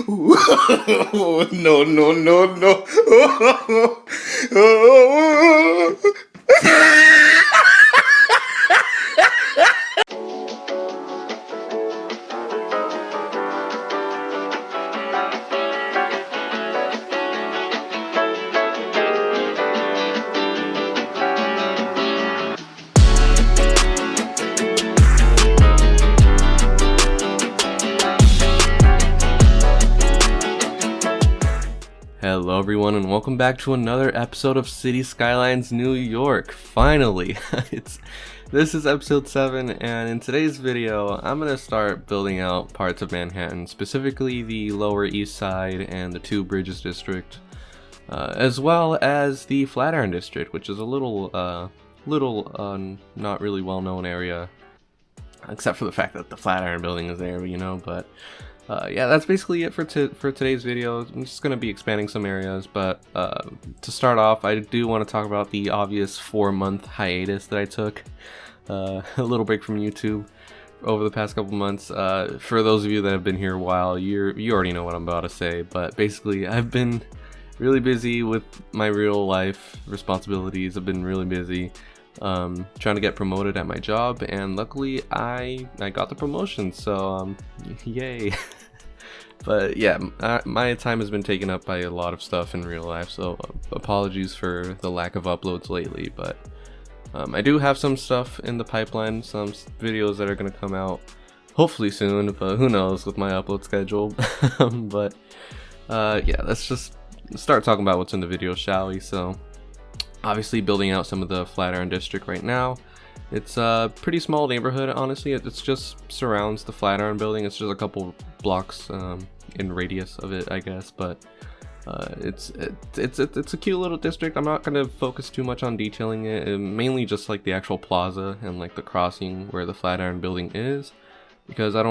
No, no, no, no. Hello everyone and welcome back to another episode of City Skylines New York. Finally! This is episode 7, and in today's video I'm going to start building out parts of Manhattan, specifically the Lower East Side and the Two Bridges District, as well as the Flatiron District, which is a little not really well known area, except for the fact that the Flatiron building is there, but yeah, that's basically it for today's video. I'm just going to be expanding some areas, but to start off, I do want to talk about the obvious 4-month hiatus that I took, a little break from YouTube over the past couple months. For those of you that have been here a while, you already know what I'm about to say, but basically I've been really busy with my real life responsibilities. I've been really busy trying to get promoted at my job, and luckily I got the promotion, so yay. But yeah, my time has been taken up by a lot of stuff in real life, so apologies for the lack of uploads lately, but I do have some stuff in the pipeline, some videos that are going to come out hopefully soon, but who knows with my upload schedule. But yeah, let's just start talking about what's in the video, shall we? So obviously building out some of the Flatiron District right now. It's a pretty small neighborhood, honestly. It's just surrounds the Flatiron building. It's just a couple blocks in radius of it, I guess, but it's a cute little district. I'm not going to focus too much on detailing it, mainly just like the actual plaza and like the crossing where the Flatiron building is, because I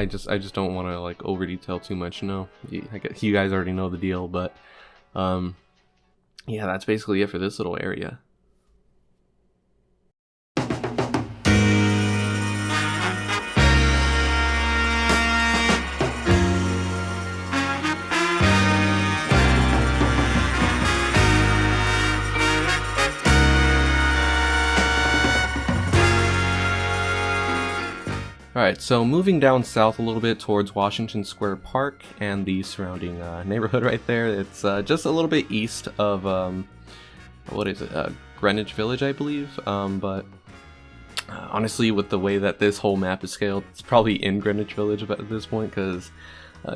just don't want to like over detail too much. No, I guess you guys already know the deal, but yeah, that's basically it for this little area. Alright, so moving down south a little bit towards Washington Square Park and the surrounding neighborhood right there. It's just a little bit east of, what is it, Greenwich Village, I believe, but honestly, with the way that this whole map is scaled, it's probably in Greenwich Village at this point, because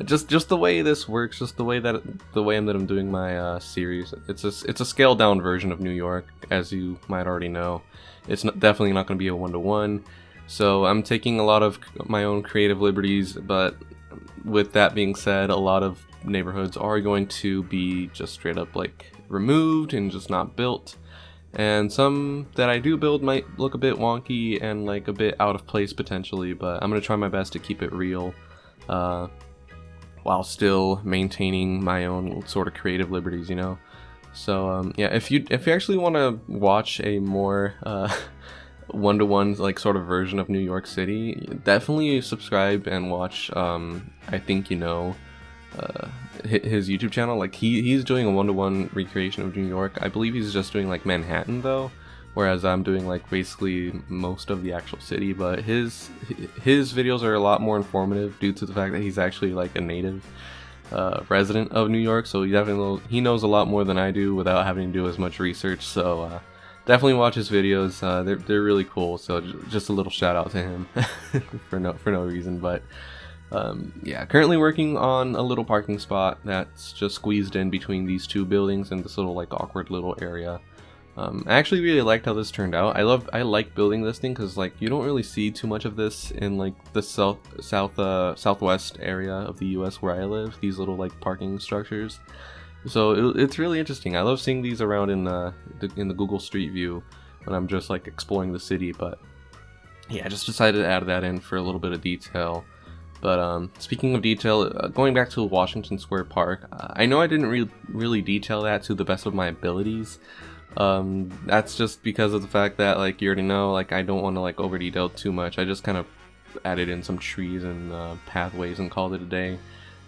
just the way this works, just the way that I'm doing my series, it's a scaled down version of New York, as you might already know. It's definitely not going to be a one-to-one. So I'm taking a lot of my own creative liberties, but with that being said, a lot of neighborhoods are going to be just straight up like removed and just not built. And some that I do build might look a bit wonky and like a bit out of place potentially, but I'm going to try my best to keep it real while still maintaining my own sort of creative liberties, So yeah, if you actually want to watch a more one-to-one like sort of version of New York City, definitely subscribe and watch I think his YouTube channel. Like he's doing a one-to-one recreation of New York. I believe he's just doing like Manhattan though, whereas I'm doing like basically most of the actual city, but his videos are a lot more informative due to the fact that he's actually like a native resident of New York, so he knows a lot more than I do without having to do as much research. So definitely watch his videos. They're really cool. So just a little shout out to him for no reason. But yeah, currently working on a little parking spot that's just squeezed in between these two buildings in this little like awkward little area. I actually really liked how this turned out. I like building this thing because like you don't really see too much of this in like the southwest area of the U.S. where I live. These little like parking structures. So it's really interesting. I love seeing these around in the Google Street View when I'm just like exploring the city. But yeah, I just decided to add that in for a little bit of detail. But speaking of detail, going back to Washington Square Park, I know I didn't really detail that to the best of my abilities. That's just because of the fact that, like, you already know, like, I don't want to like over detail too much. I just kind of added in some trees and pathways and called it a day.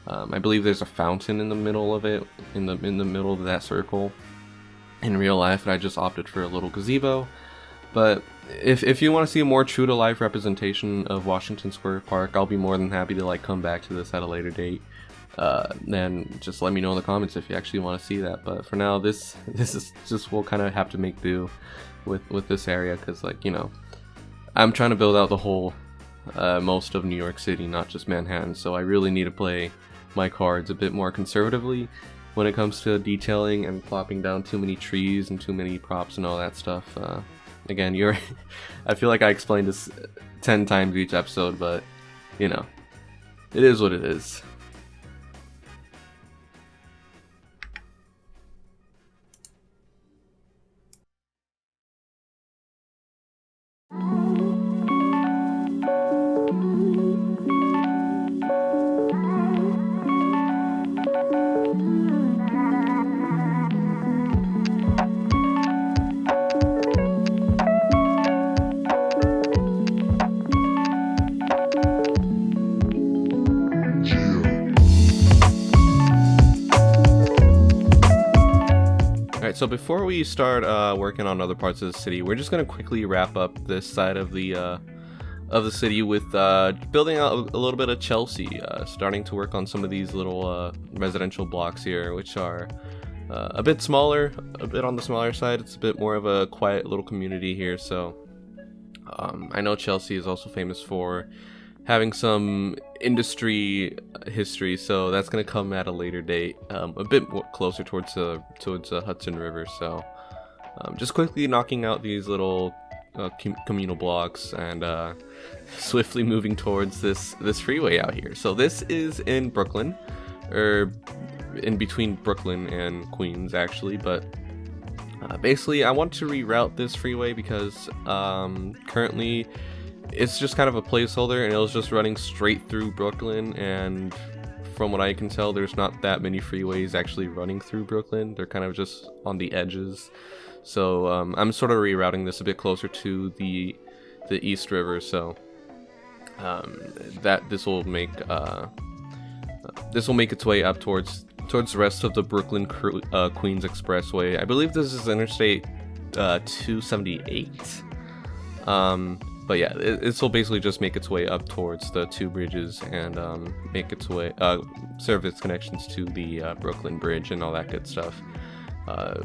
I believe there's a fountain in the middle of it, in the middle of that circle. In real life, I just opted for a little gazebo. But if you want to see a more true to life representation of Washington Square Park, I'll be more than happy to like come back to this at a later date. Then just let me know in the comments if you actually want to see that. But for now, this is just, we'll kind of have to make do with this area, because, like, you know, I'm trying to build out the whole most of New York City, not just Manhattan. So I really need to play my cards a bit more conservatively when it comes to detailing and plopping down too many trees and too many props and all that stuff. Again, I feel like I explained this 10 times each episode, but, you know, it is what it is. So before we start working on other parts of the city, we're just gonna quickly wrap up this side of the city with building out a little bit of Chelsea, starting to work on some of these little residential blocks here, which are a bit smaller, a bit on the smaller side. It's a bit more of a quiet little community here. So I know Chelsea is also famous for having some industry history, so that's gonna come at a later date, a bit closer towards the Hudson River. So just quickly knocking out these little communal blocks and swiftly moving towards this freeway out here. So this is in Brooklyn, or in between Brooklyn and Queens actually, but basically I want to reroute this freeway because currently it's just kind of a placeholder, and it was just running straight through Brooklyn, and from what I can tell, there's not that many freeways actually running through Brooklyn. They're kind of just on the edges. So I'm sort of rerouting this a bit closer to the East River, so that this will make its way up towards the rest of the Brooklyn Queens Expressway. I believe this is Interstate 278. But yeah, this will basically just make its way up towards the two bridges and make its way, serve its connections to the Brooklyn Bridge and all that good stuff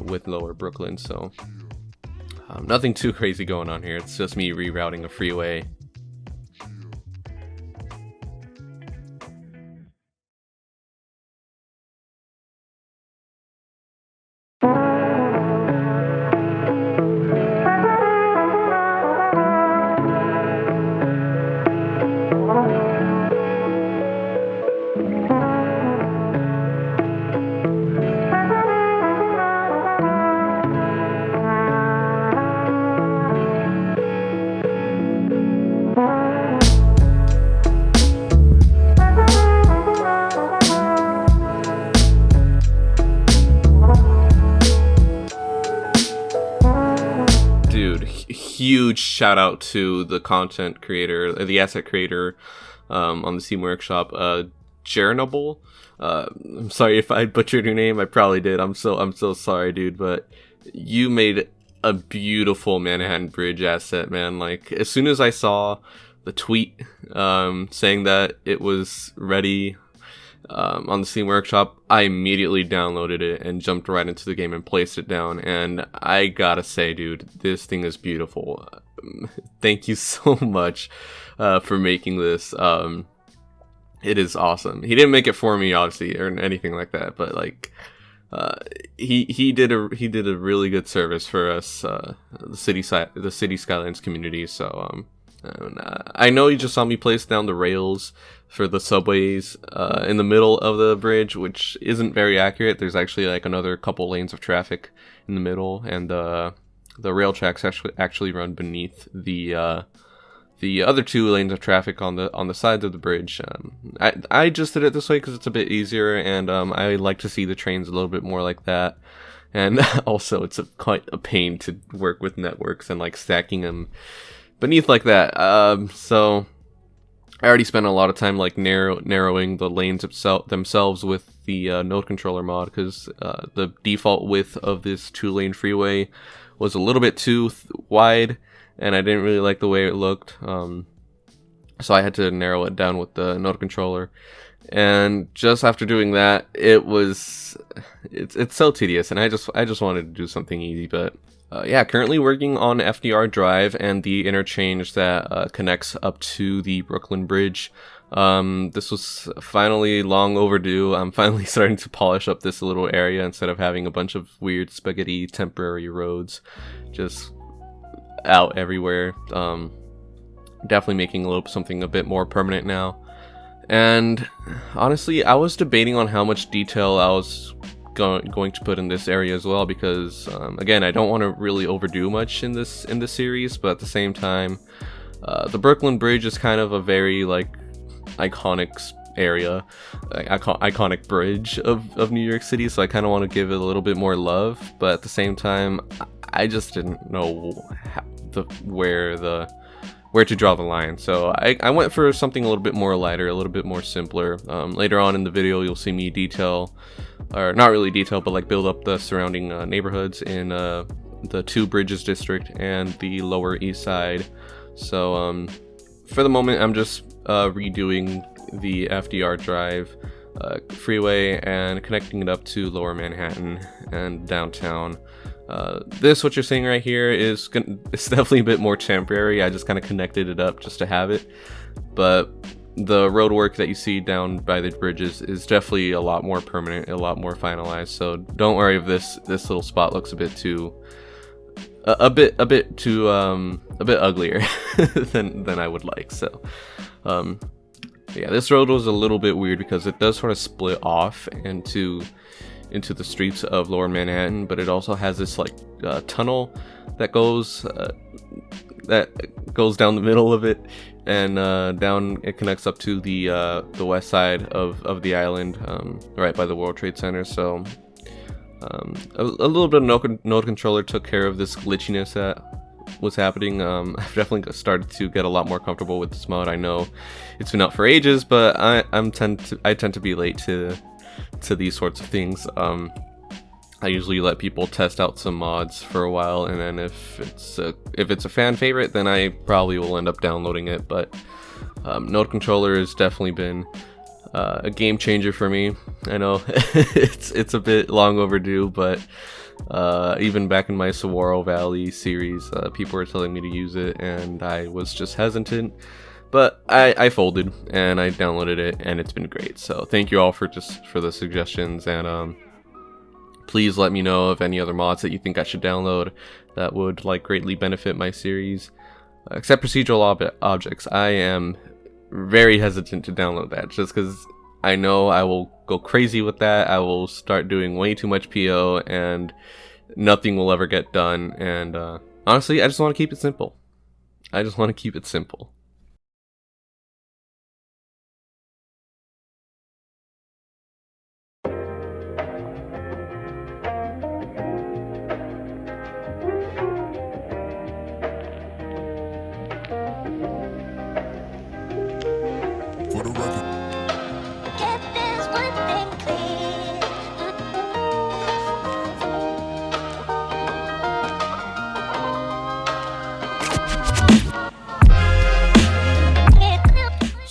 with Lower Brooklyn. So nothing too crazy going on here. It's just me rerouting a freeway. Huge shout out to the content creator, the asset creator on the Steam Workshop, Jernable. I'm sorry if I butchered your name. I probably did. I'm so sorry, dude. But you made a beautiful Manhattan Bridge asset, man. Like, as soon as I saw the tweet saying that it was ready on the Steam Workshop, I immediately downloaded it and jumped right into the game and placed it down. And I gotta say, dude, this thing is beautiful. Thank you so much for making this. It is awesome. He didn't make it for me, obviously, or anything like that, but like he did a really good service for us, the City Skylines community. So I know you just saw me place down the rails for the subways in the middle of the bridge, which isn't very accurate. There's actually like another couple lanes of traffic in the middle, and the rail tracks actually run beneath the other two lanes of traffic on the sides of the bridge. I just did it this way because it's a bit easier, and I like to see the trains a little bit more like that. And also, it's quite a pain to work with networks and like stacking them beneath like that. So I already spent a lot of time like narrowing the lanes themselves with the node controller mod, because the default width of this 2-lane freeway was a little bit too wide, and I didn't really like the way it looked. So I had to narrow it down with the node controller. And just after doing that, it's so tedious, and I just wanted to do something easy. But yeah, currently working on FDR Drive and the interchange that connects up to the Brooklyn Bridge. This was finally long overdue. I'm finally starting to polish up this little area instead of having a bunch of weird spaghetti temporary roads just out everywhere. Definitely making something a bit more permanent now. And honestly, I was debating on how much detail I was going to put in this area as well, because again, I don't want to really overdo much in this series, but at the same time, the Brooklyn Bridge is kind of a very like iconic area, iconic bridge of New York City, so I kind of want to give it a little bit more love. But at the same time, I just didn't know where to draw the line, so I went for something a little bit more lighter, a little bit more simpler. Later on in the video, you'll see me detail, or not really detail, but like build up the surrounding neighborhoods in the Two Bridges district and the Lower East Side. So for the moment, I'm just redoing the FDR Drive freeway and connecting it up to Lower Manhattan and downtown. What you're seeing right here it's definitely a bit more temporary. I just kind of connected it up just to have it, but the road work that you see down by the bridges is definitely a lot more permanent, a lot more finalized. So don't worry if this little spot looks a bit uglier than I would like. So yeah, this road was a little bit weird because it does sort of split off into the streets of Lower Manhattan, but it also has this like tunnel that goes down the middle of it, and down it connects up to the west side of the island, right by the World Trade Center. So a little bit of node controller took care of this glitchiness that was happening. I've definitely started to get a lot more comfortable with this mod. I know it's been out for ages, but I tend to be late to these sorts of things. I usually let people test out some mods for a while, and then if it's a fan favorite, then I probably will end up downloading it. But node controller has definitely been a game changer for me. I know it's a bit long overdue, but even back in my Saguaro Valley series, people were telling me to use it, and I was just hesitant. But I folded and I downloaded it, and it's been great. So thank you all for the suggestions, and please let me know of any other mods that you think I should download that would like greatly benefit my series. Except procedural objects, I am very hesitant to download that just because I know I will go crazy with that. I will start doing way too much PO and nothing will ever get done. And honestly, I just want to keep it simple. For the record. If there's one thing clear,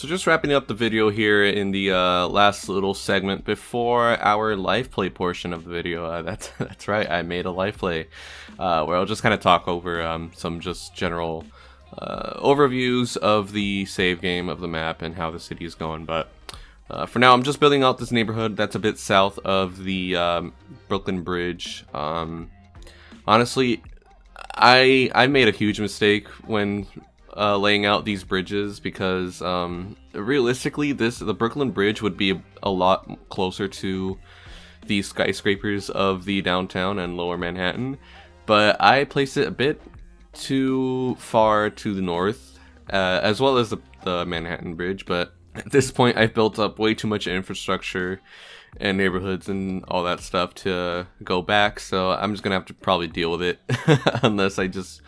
So just wrapping up the video here in the last little segment before our live play portion of the video. That's right, I made a live play where I'll just kind of talk over some just general overviews of the save game, of the map, and how the city is going. But for now, I'm just building out this neighborhood that's a bit south of the Brooklyn Bridge. Honestly, I made a huge mistake when laying out these bridges, because realistically the Brooklyn Bridge would be a lot closer to the skyscrapers of the downtown and Lower Manhattan, but I placed it a bit too far to the north, as well as the Manhattan Bridge. But at this point, I've built up way too much infrastructure and neighborhoods and all that stuff to go back, so I'm just gonna have to probably deal with it unless I just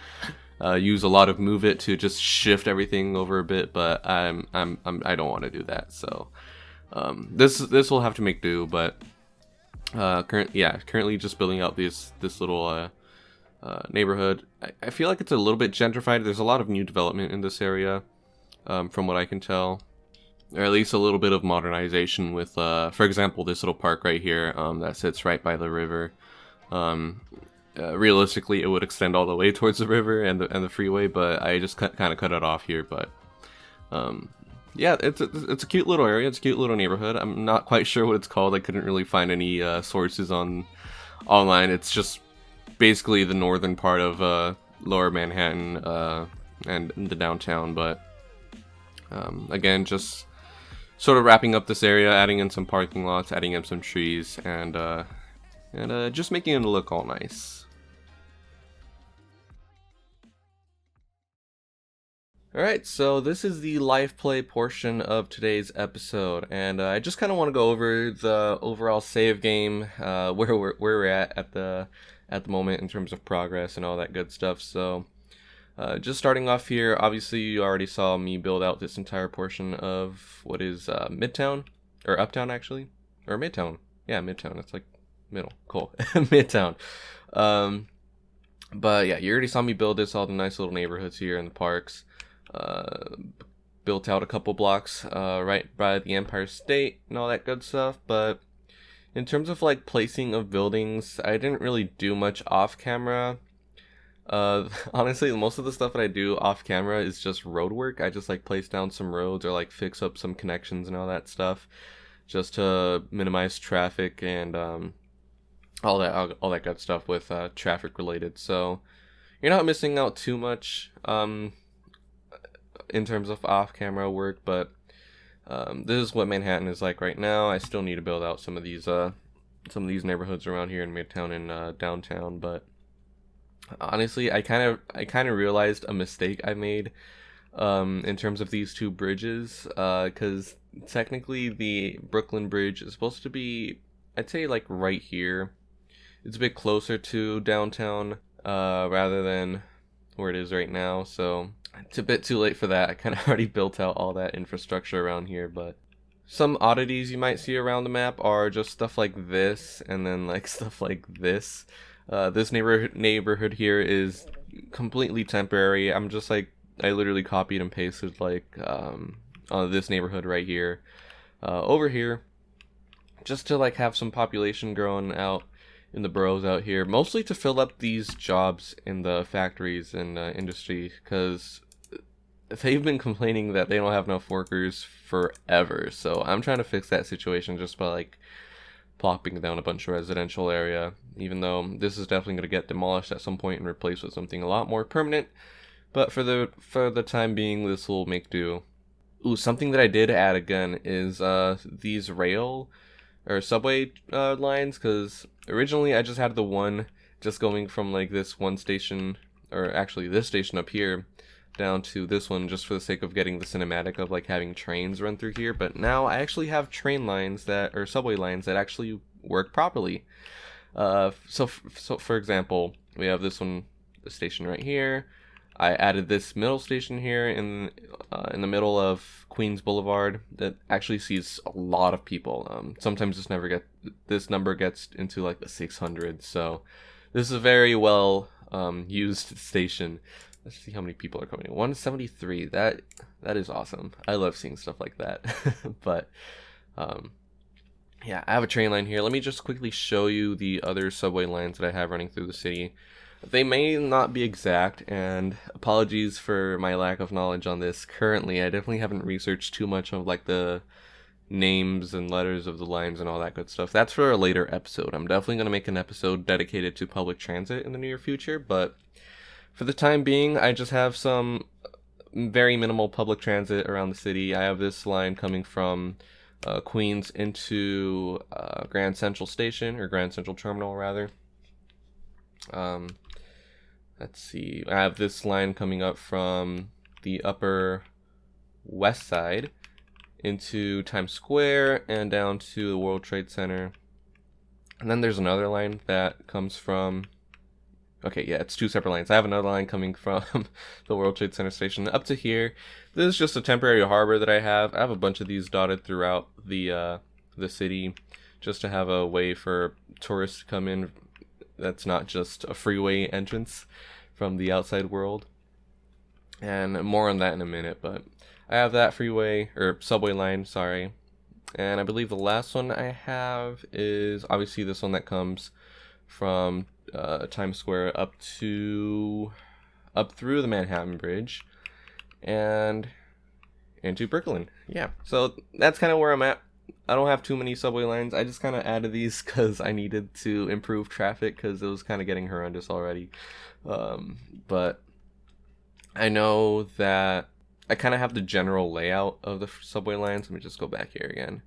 use a lot of Move It to just shift everything over a bit, but I don't want to do that. So this will have to make do. But currently just building out this little neighborhood. I feel like it's a little bit gentrified. There's a lot of new development in this area, from what I can tell, or at least a little bit of modernization with, for example, this little park right here that sits right by the river. Realistically, it would extend all the way towards the river and the freeway, but I just kind of cut it off here. But yeah, it's a cute little area. It's a cute little neighborhood. I'm not quite sure what it's called. I couldn't really find any sources online. It's just basically the northern part of Lower Manhattan and the downtown. But again, just sort of wrapping up this area, adding in some parking lots, adding in some trees, and just making it look all nice. Alright, so this is the live play portion of today's episode, and I just kind of want to go over the overall save game, where we're at the moment in terms of progress and all that good stuff. So just starting off here, obviously you already saw me build out this entire portion of what is Midtown, or Uptown actually, or Midtown. Yeah, Midtown, it's like middle, cool. Midtown. But yeah, you already saw me build all the nice little neighborhoods here in the parks. Built out a couple blocks right by the Empire State and all that good stuff. But in terms of like placing of buildings, I didn't really do much off camera. Honestly, most of the stuff that I do off camera is just road work. I just like place down some roads or like fix up some connections and all that stuff, just to minimize traffic and all that good stuff with traffic related. So you're not missing out too much in terms of off-camera work, but this is what Manhattan is like right now. I still need to build out some of these neighborhoods around here in Midtown and downtown. But honestly, I kind of realized a mistake I made in terms of these two bridges, because technically the Brooklyn Bridge is supposed to be, I'd say, like right here. It's a bit closer to downtown rather than where it is right now, so it's a bit too late for that. I kind of already built out all that infrastructure around here. But some oddities you might see around the map are just stuff like this, and then like stuff like this. This neighborhood here is completely temporary. I'm just like, I literally copied and pasted like on this neighborhood right here over here, just to like have some population growing out in the boroughs out here, mostly to fill up these jobs in the factories and industry, because they've been complaining that they don't have enough workers forever. So I'm trying to fix that situation just by like plopping down a bunch of residential area, even though this is definitely going to get demolished at some point and replaced with something a lot more permanent. But for the time being, this will make do. Ooh, something that I did add again is these rail or subway lines, because originally I just had the one just going from like this one station, or actually this station up here, down to this one, just for the sake of getting the cinematic of like having trains run through here. But now I actually have train lines that, or subway lines that actually work properly. So for example, we have this one, the station right here. I added this middle station here in the middle of Queens Boulevard that actually sees a lot of people. Sometimes this number gets into like the 600. So this is a very well used station. Let's see how many people are coming in. 173. That is awesome. I love seeing stuff like that. But yeah, I have a train line here. Let me just quickly show you the other subway lines that I have running through the city. They may not be exact, and apologies for my lack of knowledge on this currently. I definitely haven't researched too much of like the names and letters of the lines and all that good stuff. That's for a later episode. I'm definitely going to make an episode dedicated to public transit in the near future, but for the time being, I just have some very minimal public transit around the city. I have this line coming from Queens into Grand Central Station, or Grand Central Terminal rather. Let's see, I have this line coming up from the Upper West Side into Times Square and down to the World Trade Center. And then there's another line that comes from, Okay, yeah, it's 2 separate lines. I have another line coming from the World Trade Center station up to here. This is just a temporary harbor that I have. I have a bunch of these dotted throughout the city, just to have a way for tourists to come in. That's not just a freeway entrance from the outside world. And more on that in a minute, but I have that freeway, or subway line, sorry. And I believe the last one I have is obviously this one that comes from Times Square up through the Manhattan Bridge and into Brooklyn. Yeah, so that's kind of where I'm at. I don't have too many subway lines. I just kind of added these because I needed to improve traffic because it was kind of getting horrendous already. But I know that I kind of have the general layout of the subway lines. Let me just go back here again.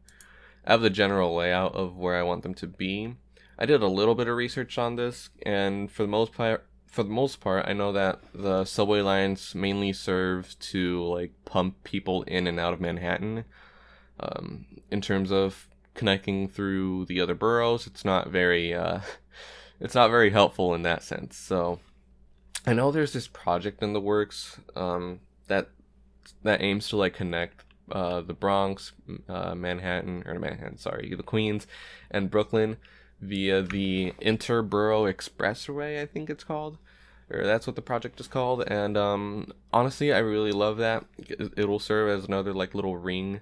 I have the general layout of where I want them to be. I did a little bit of research on this, and for the most part, I know that the subway lines mainly serve to like pump people in and out of Manhattan. In terms of connecting through the other boroughs, it's not very helpful in that sense. So I know there's this project in the works that aims to like connect the Bronx, the Queens, and Brooklyn via the Interborough Expressway, I think it's called, or that's what the project is called. And honestly, I really love that. It'll serve as another like little ring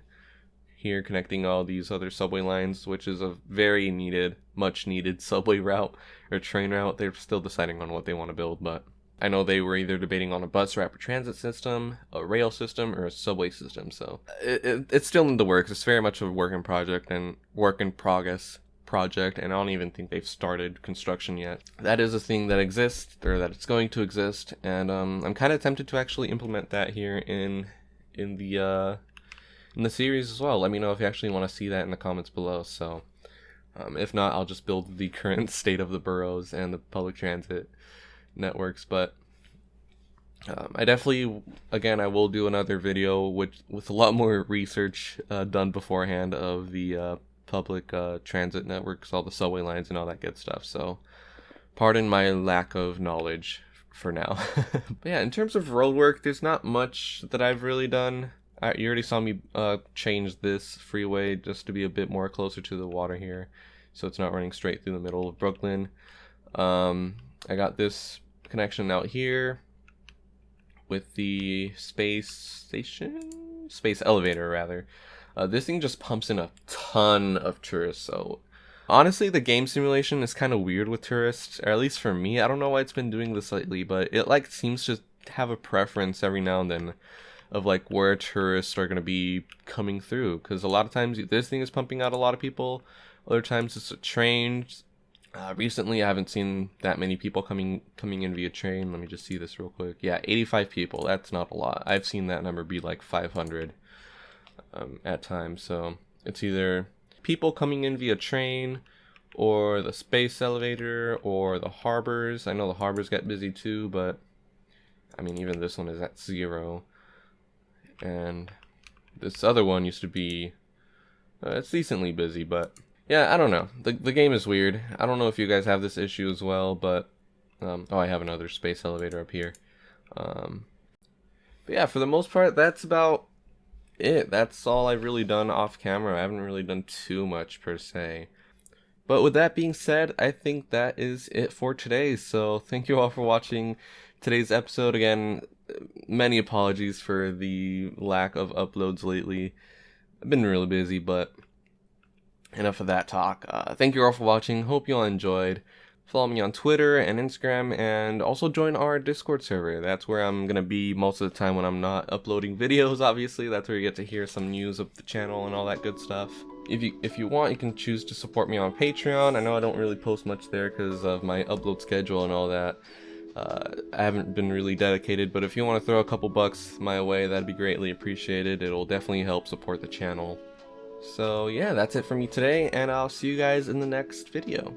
here connecting all these other subway lines, which is a very much needed subway route or train route. They're still deciding on what they want to build, but I know they were either debating on a bus rapid transit system, a rail system, or a subway system. So it's still in the works. It's very much a work in progress project, and I don't even think they've started construction yet. That is a thing that exists, or that it's going to exist, and I'm kind of tempted to actually implement that here in the series as well. Let me know if you actually want to see that in the comments below. So if not, I'll just build the current state of the boroughs and the public transit networks. But I definitely, again, I will do another video with a lot more research done beforehand of the public transit networks, all the subway lines and all that good stuff. So pardon my lack of knowledge for now. But yeah, in terms of road work, there's not much that I've really done. You already saw me change this freeway just to be a bit more closer to the water here, so it's not running straight through the middle of Brooklyn. I got this connection out here with the space elevator rather. This thing just pumps in a ton of tourists. So honestly, the game simulation is kind of weird with tourists, or at least for me. I don't know why it's been doing this lately, but it like seems to have a preference every now and then of like where tourists are going to be coming through, because a lot of times this thing is pumping out a lot of people, other times it's a train. Recently I haven't seen that many people coming in via train. Let me just see this real quick. Yeah, 85 people. That's not a lot. I've seen that number be like 500 at times. So it's either people coming in via train, or the space elevator, or the harbors. I know the harbors get busy too, but I mean, even this one is at 0. And this other one used to be it's decently busy. But yeah, I don't know, the game is weird. I don't know if you guys have this issue as well, but oh, I have another space elevator up here. But yeah, for the most part, that's about it. That's all I've really done off camera. I haven't really done too much per se. But with that being said, I think that is it for today. So thank you all for watching today's episode. Again, many apologies for the lack of uploads lately. I've been really busy, but enough of that talk. Thank you all for watching. Hope you all enjoyed. Follow me on Twitter and Instagram, and also join our Discord server. That's where I'm going to be most of the time when I'm not uploading videos, obviously. That's where you get to hear some news of the channel and all that good stuff. If you want, you can choose to support me on Patreon. I know I don't really post much there because of my upload schedule and all that. I haven't been really dedicated, but if you want to throw a couple bucks my way, that'd be greatly appreciated. It'll definitely help support the channel. So yeah, that's it for me today, and I'll see you guys in the next video.